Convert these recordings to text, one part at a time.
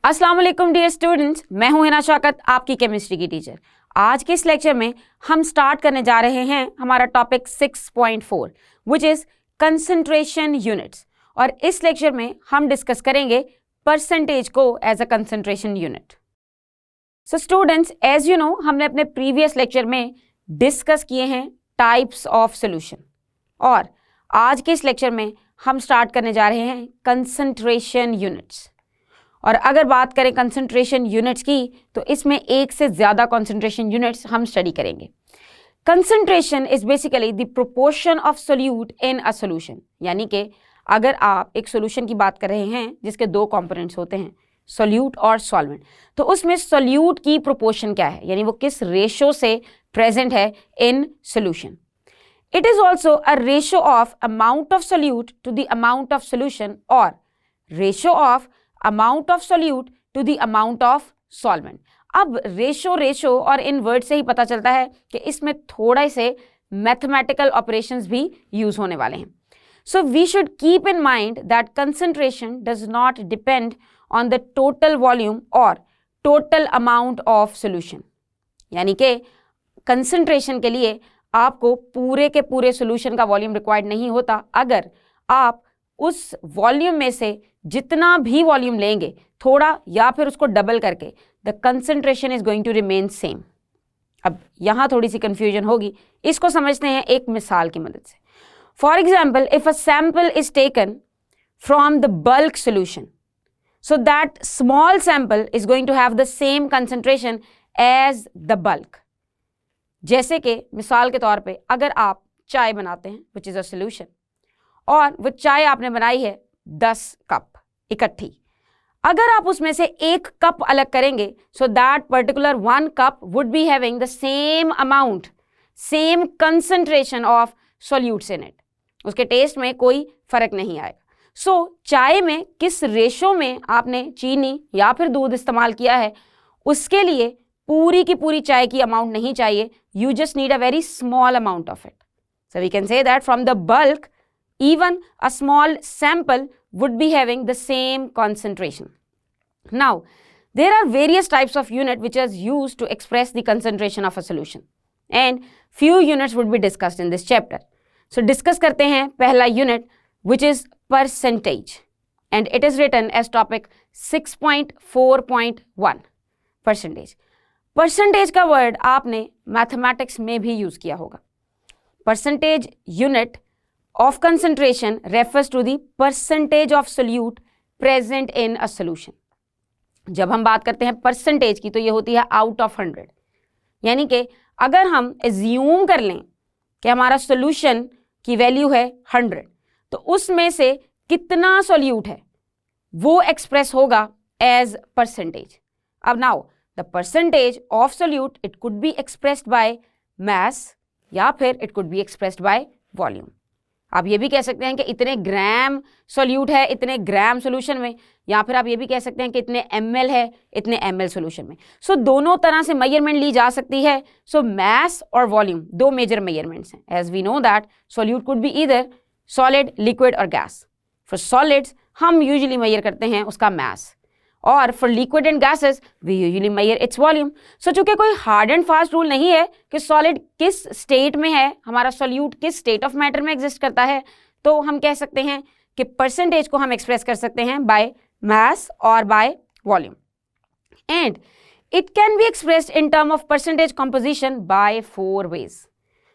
अस्सलाम वालेकुम dear students, मैं हूं हिना शौकत, आपकी केमिस्ट्री की टीचर। आज के इस लेक्चर में हम स्टार्ट करने जा रहे हैं हमारा topic 6.4 which is concentration units. और इस लेक्चर में हम डिस्कस करेंगे परसेंटेज को as a concentration unit. So students, as you know, हमने अपने प्रीवियस लेक्चर में डिस्कस किए हैं टाइप्स ऑफ सोल्यूशन, और आज के इस लेक्चर में हम स्टार्ट करने जा रहे हैं कंसंट्रेशन यूनिट्स। और अगर बात करें कंसंट्रेशन यूनिट्स की, तो इसमें एक से ज़्यादा कंसंट्रेशन यूनिट्स हम स्टडी करेंगे। Concentration is basically the proportion of solute in a solution, यानी कि अगर आप एक सोल्यूशन की बात कर रहे हैं जिसके दो कंपोनेंट्स होते हैं, सोल्यूट और सॉल्वेंट, तो उसमें सोल्यूट की प्रोपोर्शन क्या है, यानी वो किस रेशो से प्रेजेंट है in solution. It is also a ratio of amount of solute to the amount of solution, और ratio of amount of solute to the amount of solvent. अब रेशो और इन वर्ड से ही पता चलता है कि इसमें थोड़े से मैथमेटिकल ऑपरेशंस भी यूज होने वाले हैं। So we should keep in mind that concentration does not depend on the total volume और टोटल अमाउंट ऑफ सोल्यूशन, यानी कि कंसंट्रेशन के लिए आपको पूरे के पूरे सोल्यूशन का वॉल्यूम रिक्वायर्ड नहीं होता। अगर आप उस वॉल्यूम में से जितना भी वॉल्यूम लेंगे, थोड़ा या फिर उसको डबल करके, the concentration is going to remain same. अब यहाँ थोड़ी सी कंफ्यूजन होगी, इसको समझते हैं एक मिसाल की मदद से। For example, if a sample is taken from the bulk solution, so that small sample is going to have the same concentration as the bulk। जैसे कि मिसाल के तौर पे अगर आप चाय बनाते हैं which is a solution, और वो चाय आपने बनाई है 10 कप इकट्ठी, अगर आप उसमें से एक कप अलग करेंगे, so that particular 1 cup would be having the same amount, same concentration of solutes in it। उसके टेस्ट में कोई फर्क नहीं आएगा। चाय में किस रेशो में आपने चीनी या फिर दूध इस्तेमाल किया है, उसके लिए पूरी की पूरी चाय की अमाउंट नहीं चाहिए। You just need a very small amount of it. So we can say that from the bulk even a small sample would be having the same concentration. Now, there are various types of unit which is used to express the concentration of a solution, and few units would be discussed in this chapter. So discuss करते हैं पहला unit which is percentage, and it is written as topic 6.4.1 percentage। percentage का word आपने mathematics में भी use किया होगा। percentage unit of concentration refers to the percentage of solute present in a solution। जब हम बात करते हैं percentage की, तो ये होती है out of 100, यानी कि अगर हम assume कर लें कि हमारा solution की वैल्यू है 100, तो उसमें से कितना सोल्यूट है वो एक्सप्रेस होगा एज परसेंटेज। अब now the percentage of solute, it could be expressed by mass या फिर it could be expressed by volume. आप ये भी कह सकते हैं कि इतने ग्राम सोल्यूट है इतने ग्राम सोल्यूशन में, या फिर आप ये भी कह सकते हैं कि इतने ml है इतने ml सोल्यूशन में। सो दोनों तरह से मेजरमेंट ली जा सकती है। सो मास और वॉल्यूम दो मेजर मेजरमेंट्स हैं। As we know that solute could be either solid, liquid और गैस। फॉर सॉलिड्स हम यूजुअली मेजर करते हैं उसका मास, और for liquid and gases we usually measure its volume. So चूंकि कोई हार्ड एंड फास्ट रूल नहीं है कि सॉलिड किस स्टेट में है, हमारा सॉल्यूट किस स्टेट ऑफ मैटर में एग्जिस्ट करता है, तो हम कह सकते हैं कि परसेंटेज को हम एक्सप्रेस कर सकते हैं बाय मास और by volume. And it can be expressed in term of percentage composition by 4 ways.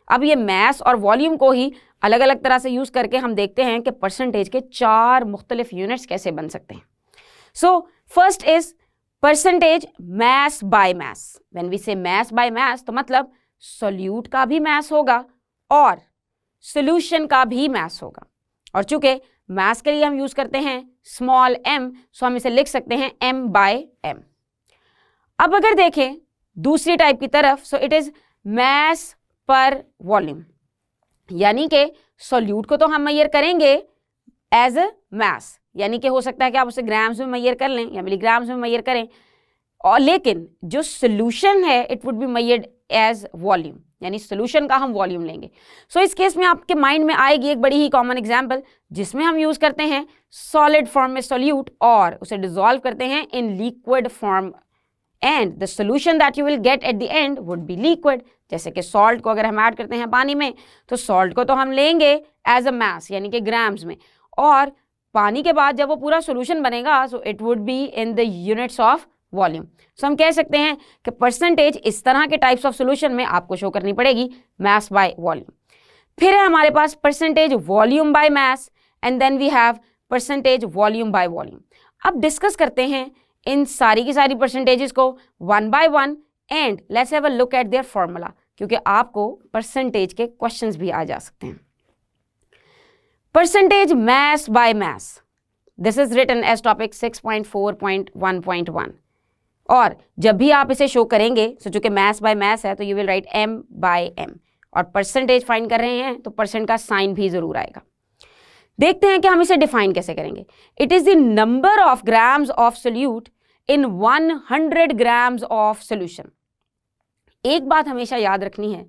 अब ये मास और वॉल्यूम को ही अलग अलग तरह से यूज करके हम देखते हैं कि परसेंटेज के 4 मुख्तलिफ यूनिट्स कैसे बन सकते हैं। So first is percentage mass by mass. When we say mass by मास, तो मतलब सोल्यूट का भी मास होगा और सोल्यूशन का भी मास होगा, और चूंकि मास के लिए हम यूज करते हैं स्मॉल m, सो हम इसे लिख सकते हैं m बाय m। अब अगर देखें दूसरी टाइप की तरफ, सो इट इज मास पर वॉल्यूम, यानी कि सोल्यूट को तो हम मेजर करेंगे एज अ मास, यानी कि हो सकता है कि आप उसे ग्राम्स में मेजर कर लें या मिलीग्राम्स में मेजर करें, और लेकिन जो सोल्यूशन है it would be measured as volume, यानी सोल्यूशन का हम वॉल्यूम लेंगे। सो इस केस में आपके माइंड में आएगी एक बड़ी ही कॉमन एग्जांपल जिसमें हम यूज करते हैं सॉलिड फॉर्म में सोल्यूट और उसे डिसॉल्व करते हैं in liquid form and the solution that you will gate eight the and would be liquid. जैसे कि सॉल्ट को अगर हम ऐड करते हैं पानी में तो सॉल्ट को तो हम लेंगे एज अ मास यानी कि ग्राम्स में, और पानी के बाद जब वो पूरा सोल्यूशन बनेगा so it would be in the units of volume. So हम कह सकते हैं कि परसेंटेज इस तरह के टाइप्स ऑफ सोल्यूशन में आपको शो करनी पड़ेगी मास बाय वॉल्यूम। फिर है हमारे पास percentage volume by mass and then we have percentage volume by volume. अब डिस्कस करते हैं इन सारी की सारी परसेंटेजेस को one by one and let's have a look at their formula, क्योंकि आपको परसेंटेज के क्वेश्चंस भी आ जा सकते हैं। Percentage mass by mass, this is written as topic 6.4.1.1 और जब भी आप इसे शो करेंगे सो चूंकि मास बाय मास है तो you will write m by m और परसेंटेज फाइंड कर रहे हैं तो परसेंट का साइन भी जरूर आएगा। देखते हैं कि हम इसे डिफाइन कैसे करेंगे। It is the number of grams of solute in 100 grams of solution. एक बात हमेशा याद रखनी है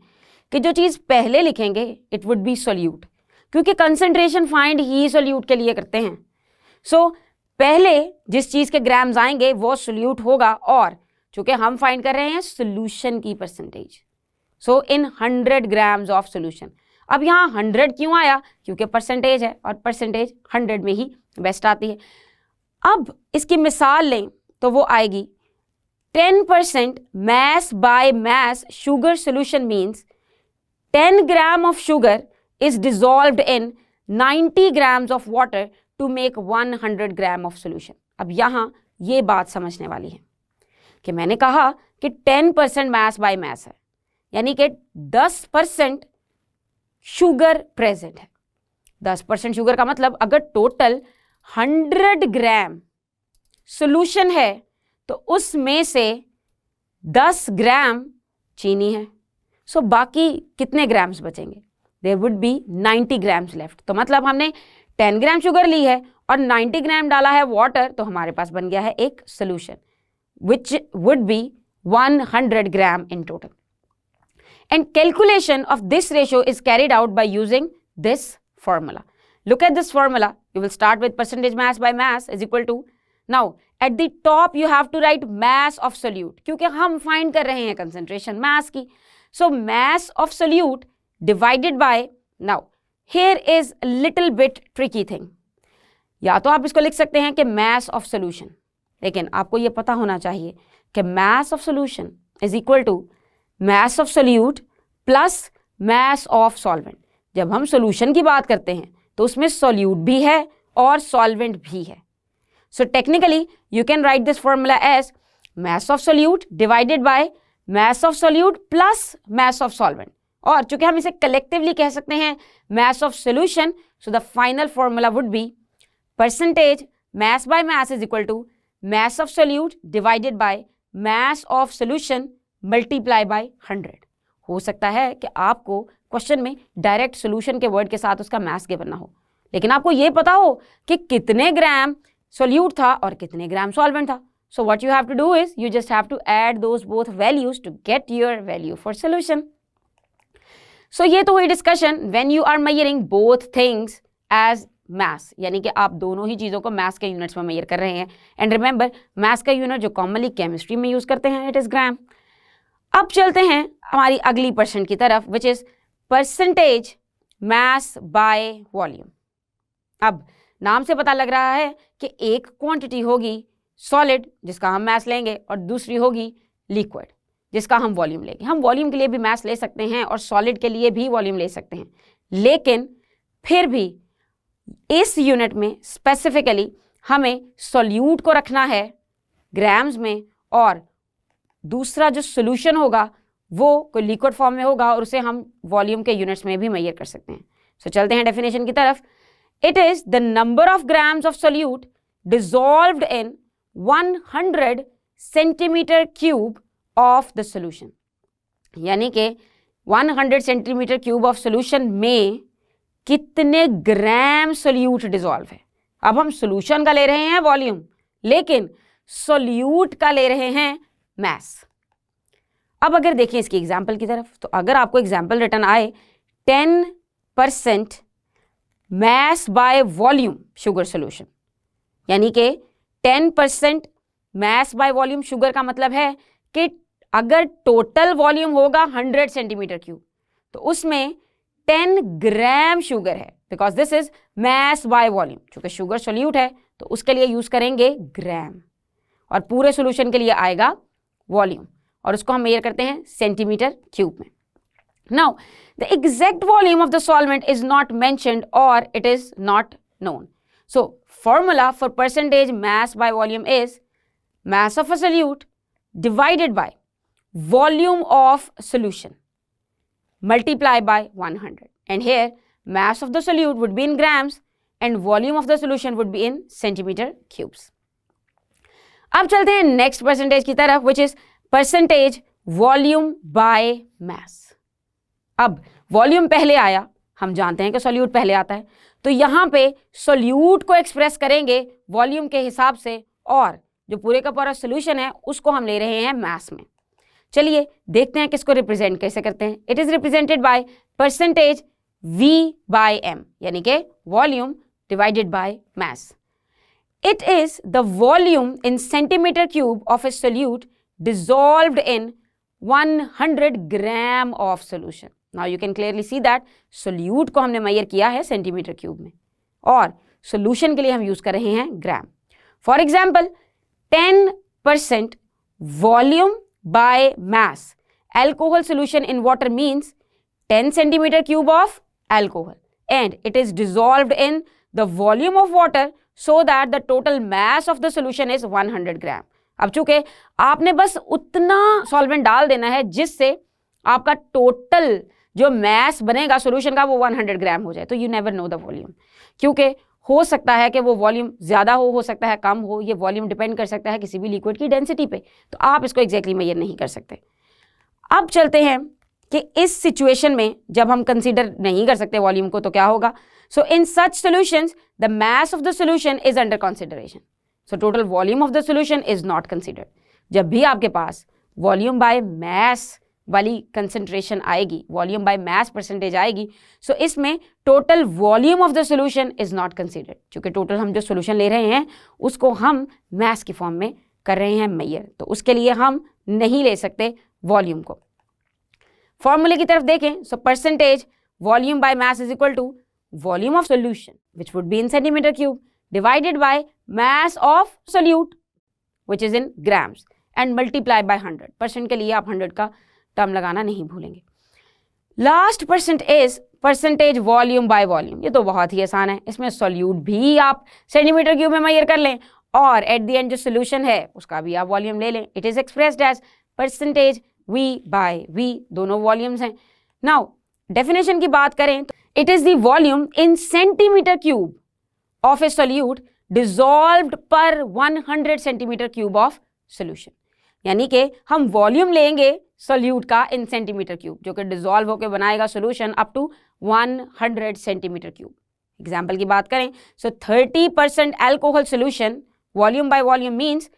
कि जो चीज पहले लिखेंगे इट वुड बी सोल्यूट, क्योंकि कंसंट्रेशन फाइंड ही सोल्यूट के लिए करते हैं। सो पहले जिस चीज के ग्राम्स आएंगे वो सोल्यूट होगा और चूंकि हम फाइंड कर रहे हैं सोल्यूशन की percentage, so in 100 grams of solution. अब यहाँ 100 क्यों आया? क्योंकि परसेंटेज है और परसेंटेज 100 में ही बेस्ट आती है। अब इसकी मिसाल लें तो वो आएगी 10% mass by mass sugar solution means 10 gram of sugar is dissolved in 90 grams of water to make 100 gram of solution। अब यहाँ ये बात समझने वाली है कि मैंने कहा कि 10% mass by mass है, यानी कि 10% शुगर प्रेजेंट है। 10% शुगर का मतलब अगर टोटल 100 ग्राम सोल्यूशन है तो उसमें से 10 ग्राम चीनी है। सो बाकी कितने ग्राम्स बचेंगे? There would be 90 grams left. तो मतलब हमने 10 ग्राम शुगर ली है और 90 ग्राम डाला है वाटर, तो हमारे पास बन गया है एक solution which would B 100 gram in total. And calculation of this ratio is carried out by using this formula. Look at this formula. You will start with percentage mass by mass is equal to, now at the top you have to write mass of solute, क्योंकि हम find कर रहे हैं concentration mass की। So mass of solute divided by, now here is a little bit tricky thing. या तो आप इसको लिख सकते हैं कि mass of solution, लेकिन आपको ये पता होना चाहिए कि mass of solution is equal to mass of solute plus mass of solvent। जब हम solution की बात करते हैं तो उसमें solute भी है और solvent भी है। So technically you can write this formula as mass of solute divided by mass of solute plus mass of solvent, और चूंकि हम इसे collectively कह सकते हैं mass of solution, so the final formula would be percentage mass by mass is equal to mass of solute divided by mass of solution multiply by 100। हो सकता है कि आपको क्वेश्चन में डायरेक्ट सोल्यूशन के वर्ड के साथ उसका मैथ्स गिवन ना हो, लेकिन आपको ये पता हो कि कितने ग्राम सोल्यूट था और कितने ग्राम सॉल्वेंट था। So what you have to do is you just have to add those both values to get your value for solution. So ये तो हुई discussion when you are measuring both things as mass, यानी कि आप दोनों ही चीज़ों को maths के यूनिट्स में मेजर कर रहे हैं। एंड रिमेंबर मैथ्स का यूनिट जो कॉमनली केमिस्ट्री में यूज करते हैं इट इज ग्राम। अब चलते हैं हमारी अगली परसेंट की तरफ which is percentage mass bye volume. अब नाम से पता लग रहा है कि एक क्वांटिटी होगी सॉलिड जिसका हम मास लेंगे और दूसरी होगी लिक्विड जिसका हम वॉल्यूम लेंगे। हम वॉल्यूम के लिए भी मास ले सकते हैं और सॉलिड के लिए भी वॉल्यूम ले सकते हैं, लेकिन फिर भी इस यूनिट में स्पेसिफिकली हमें सॉल्यूट को रखना है ग्राम्स में और दूसरा जो सोल्यूशन होगा वो कोई लिक्विड फॉर्म में होगा और उसे हम वॉल्यूम के यूनिट्स में भी मेजर कर सकते हैं। सो चलते हैं डेफिनेशन की तरफ। It is the number of grams of solute dissolved in 100 centimetre cube of the solution, यानी कि 100 सेंटीमीटर क्यूब ऑफ सोल्यूशन में कितने ग्राम सोल्यूट डिसॉल्व है। अब हम सोल्यूशन का ले रहे हैं वॉल्यूम, लेकिन सोल्यूट का ले रहे हैं मैस। अब अगर देखें इसकी एग्जाम्पल की तरफ, तो अगर आपको एग्जाम्पल रिटर्न आए 10% mass by volume sugar solution, यानी कि 10% mass by volume sugar का मतलब है कि अगर टोटल वॉल्यूम होगा 100 सेंटीमीटर क्यूब तो उसमें 10 ग्राम शुगर है, because this is mass by volume. चूंकि शुगर सोल्यूट है तो उसके लिए यूज करेंगे ग्राम, और पूरे सोल्यूशन के लिए आएगा वॉल्यूम, और उसको हम मेजर करते हैं सेंटीमीटर क्यूब में. Now, the exact volume of the solvent is not mentioned or it is not known. So, formula for percentage mass by volume is mass of a solute divided by volume of solution multiplied by 100. And here, mass of the solute would be in grams and volume of the solution would be in centimeter cubes. अब चलते हैं next percentage की तरफ, which is percentage volume by mass. अब volume पहले आया, हम जानते हैं कि सोल्यूट पहले आता है, तो यहाँ पे सोल्यूट को एक्सप्रेस करेंगे वॉल्यूम के हिसाब से, और जो पूरे का पूरा सोल्यूशन है उसको हम ले रहे हैं मैस में. चलिए देखते हैं किसको रिप्रेजेंट कैसे करते हैं. It is represented by percentage V by M, यानी कि volume divided by mass. It is the volume in centimetre cube of a solute dissolved in 100 gram of solution. Now you can clearly see that solute को हमने major किया है centimetre cube में, और solution के लिए हम यूज कर रहे हैं gram. For example 10% volume by mass alcohol solution in water means 10 centimetre cube of alcohol, and it is dissolved in the volume of water so that the total mass of the solution is 100 gram. अब चूंकि आपने बस उतना solvent डाल देना है जिससे आपका टोटल जो मैस बनेगा सॉल्यूशन का वो 100 ग्राम हो जाए, तो you never know the volume, क्योंकि हो सकता है कि वो वॉल्यूम ज़्यादा हो सकता है कम हो, ये वॉल्यूम डिपेंड कर सकता है किसी भी लिक्विड की डेंसिटी पे, तो आप इसको एग्जैक्टली मेजर नहीं कर सकते. अब चलते हैं कि इस सिचुएशन में जब हम कंसीडर नहीं कर सकते वॉल्यूम को तो क्या होगा. So in such solutions the mass of the solution is under consideration, so total volume of the solution is not considered. जब भी आपके पास वॉल्यूम बाय मैस वाली कंसंट्रेशन आएगी, वॉल्यूम बाय मैस परसेंटेज आएगी, सो इसमें total volume of the solution is not considered, क्योंकि total हम जो सोल्यूशन ले रहे हैं उसको हम मैस की फॉर्म में कर रहे हैं मेजर, तो उसके लिए हम नहीं ले सकते वॉल्यूम को. फॉर्मूले की तरफ देखें, so percentage volume by mass is equal to volume of solution which would be in centimetre cube divided by mass of solute which is in grams and multiply by 100. Percent के लिए आप 100 का term लगाना नहीं भूलेंगे. Last percent is percentage volume by volume. ये तो बहुत ही आसान है, इसमें सोल्यूट भी आप सेंटीमीटर क्यूब में मेजर कर लें और एट द एंड जो सोल्यूशन है उसका भी आप वॉल्यूम ले लें. It is expressed as percentage V by V, दोनों वॉल्यूम्स हैं. नाउ डेफिनेशन की बात करें तो it is the volume in centimetre cube of a solute dissolved per 100 centimetre cube of solution. यानी कि हम वॉल्यूम लेंगे सोल्यूट का इन सेंटीमीटर क्यूब जो कि डिसॉल्व होकर बनाएगा solution up to 100 centimetre cube. Example की बात करें, so 30% alcohol solution volume by volume means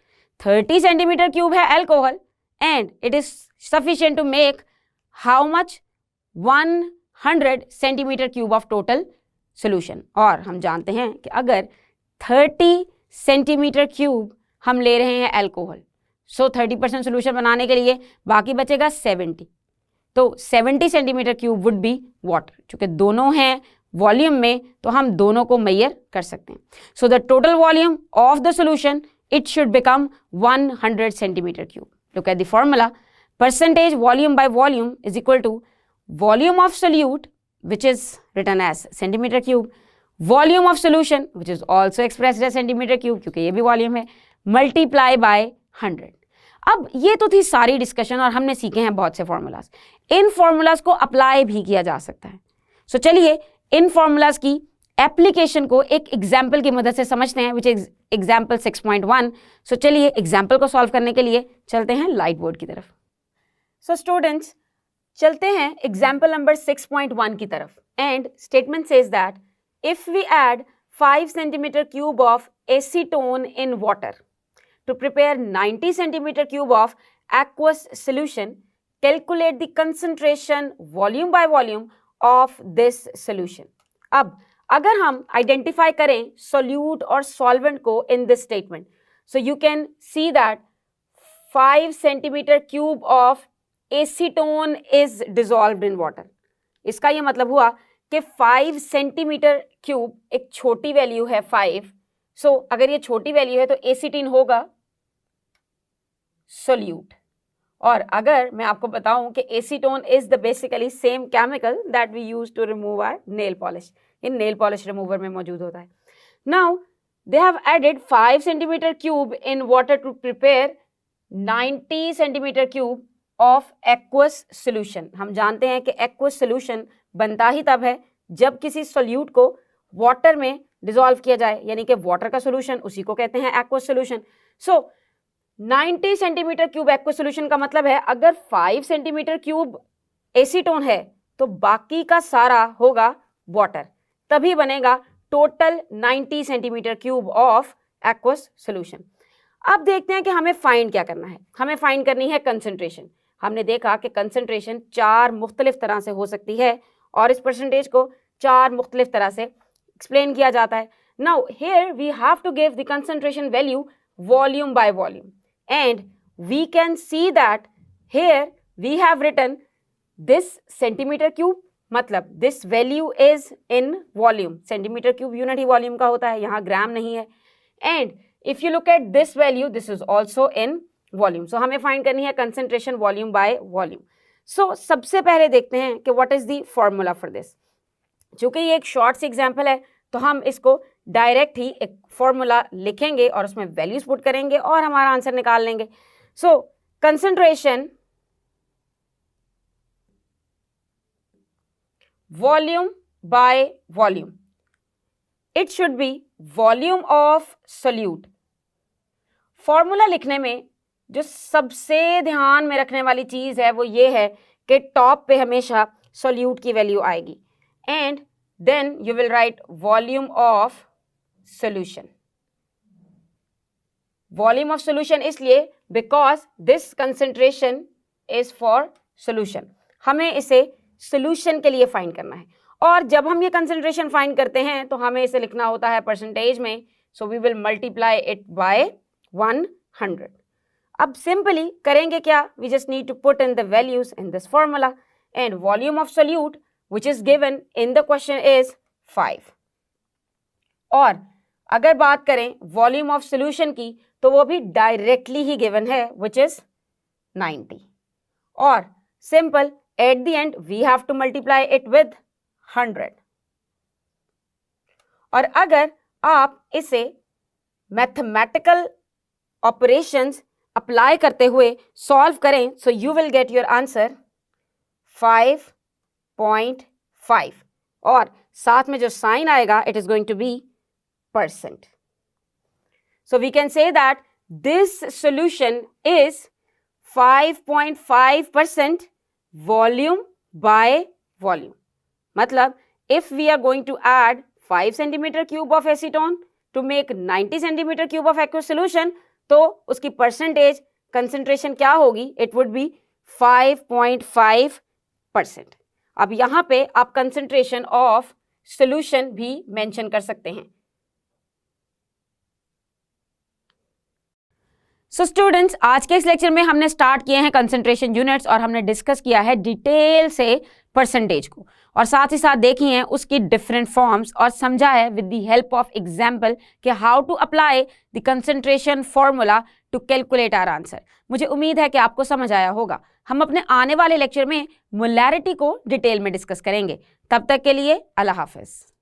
30 centimetre cube है alcohol, and it is sufficient to make how much 100 centimetre cube of total solution. और हम जानते हैं कि अगर 30 सेंटीमीटर क्यूब हम ले रहे हैं एल्कोहल, सो 30% सोल्यूशन बनाने के लिए बाकी बचेगा 70, तो 70 centimetre cube would be water. चूँकि दोनों हैं वॉल्यूम में तो हम दोनों को मेजर कर सकते हैं. So the total volume of the solution it should become 100 centimetre cube. Look at the formula, percentage volume by volume is equal to volume of solute which is written as centimeter cube, volume of solution which is also expressed as centimeter cube क्योंकि ये भी volume है, multiply by 100. अब ये तो थी सारी discussion और हमने सीखे हैं बहुत से फॉर्मूलाज. इन फॉर्मूलाज को अप्लाई भी किया जा सकता है. सो चलिए इन फॉर्मूलाज की एप्लीकेशन को एक एग्जाम्पल की मदद से समझते हैं, विच इज एग्जाम्पल 6.1. सो चलिए एग्जाम्पल को सॉल्व करने के लिए चलते हैं लाइट बोर्ड की तरफ. सो स्टूडेंट्स चलते हैं एग्जाम्पल नंबर 6.1 की तरफ. And statement says that if we add 5 centimetre cube of acetone in water to prepare 90 centimeter cube of aqueous solution, calculate the concentration volume by volume of this solution. अब अगर हम identify करें solute और solvent को in this statement, so you can see that 5 centimetre cube of acetone is dissolved in water. इसका ये मतलब हुआ कि 5 सेंटीमीटर क्यूब एक छोटी वैल्यू है 5, सो अगर ये छोटी वैल्यू है तो एसीटीन होगा सोल्यूट। और अगर मैं आपको बताऊं कि acetone is the basically same chemical that we use to remove our nail polish, in nail polish remover में मौजूद होता है। Now they have added 5 centimetre cube in water to prepare 90 centimetre cube of aqueous solution. हम जानते हैं कि aqueous solution बनता ही तब है जब किसी सोल्यूट को वाटर में डिसॉल्व किया जाए, यानी कि वाटर का सोल्यूशन, उसी को कहते हैं एक्वस सोल्यूशन। सो 90 सेंटीमीटर क्यूब एक्वस सोल्यूशन का मतलब है अगर 5 सेंटीमीटर क्यूब एसीटोन है तो बाकी का सारा होगा वाटर, तभी बनेगा total 90 centimetre cube of aqueous solution. अब देखते हैं कि हमें फाइंड क्या करना है। हमें फाइंड करनी है कंसंट्रेशन। हमने देखा कि कंसंट्रेशन 4 मुख्तलिफ तरह से हो सकती है और इस परसेंटेज को 4 मुख्तलिफ तरह से एक्सप्लेन किया जाता है। Now here we have to give the concentration value volume by volume and we can see that here we have written this centimeter cube, मतलब this value is in volume, centimeter cube unit he volume का होता है, यहाँ ग्राम नहीं है। and if you look at this value, this is also in volume, so हमें find करनी है concentration volume by volume। so सबसे पहले देखते हैं कि what is the formula for this। चूँकि ये एक शॉर्ट सी एग्जाम्पल है तो हम इसको डायरेक्ट ही एक फॉर्मूला लिखेंगे और उसमें वैल्यूज पुट करेंगे और हमारा आंसर निकाल लेंगे। So concentration volume by volume, it should be volume of solute. Formula लिखने में जो सबसे ध्यान में रखने वाली चीज है वो ये है कि टॉप पे हमेशा सोल्यूट की वैल्यू आएगी and then you will write volume of solution। volume of solution इसलिए because this concentration is for solution। हमें इसे solution के लिए फाइंड करना है और जब हम ये concentration फाइंड करते हैं तो हमें इसे लिखना होता है परसेंटेज में, so we will multiply it by 100। अब सिंपली करेंगे क्या, we just need to put in the values in this formula and volume of solute which is given in the question is 5। और अगर बात करें वॉल्यूम ऑफ सोल्यूशन की तो वो भी डायरेक्टली ही गिवन है which is 90। और simple at the end we have to multiply it with 100। और अगर आप इसे मैथमेटिकल ऑपरेशंस अप्लाई करते हुए सॉल्व करें so you will get your answer 5.5 और साथ में जो साइन आएगा it is going to be percent. So we can say that this solution is 5.5% volume by volume. मतलब if we are going to add 5 centimetre cube of acetone to make 90 centimetre cube of aqueous solution तो उसकी percentage concentration क्या होगी, it would B 5.5%। अब यहाँ पे आप concentration of solution भी मेंशन कर सकते हैं। सो स्टूडेंट्स, आज के इस लेक्चर में हमने स्टार्ट किए हैं कंसंट्रेशन यूनिट्स और हमने डिस्कस किया है डिटेल से परसेंटेज को और साथ ही साथ देखी हैं उसकी डिफरेंट फॉर्म्स और समझा है with the help of example कि how to apply the concentration formula to calculate our answer. मुझे उम्मीद है कि आपको समझ आया होगा। हम अपने आने वाले लेक्चर में मोलैरिटी को डिटेल में डिस्कस करेंगे। तब तक के लिए अल्लाह हाफिज।